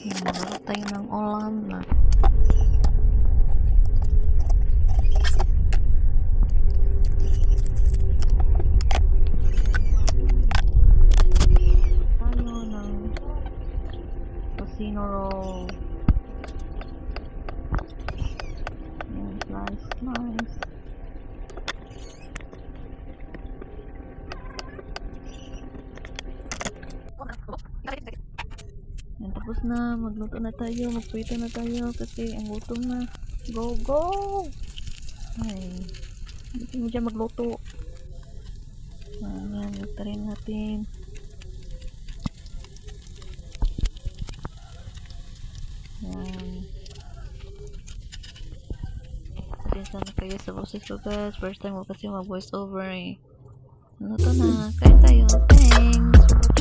Magkaroon tayo ng ulam na. Tayo ng tocino roll. Yan, slice. Yan, tapos na, magluto na tayo, magprito na tayo kasi ang gutom na. Go, go! Ay, hindi mo dyan magluto. Ayan, lutarin natin. Yan. Pasensya na kayo sa boses ko guys. First time ko kasi mag-voice over eh. Luto na, kaya tayo. Thanks!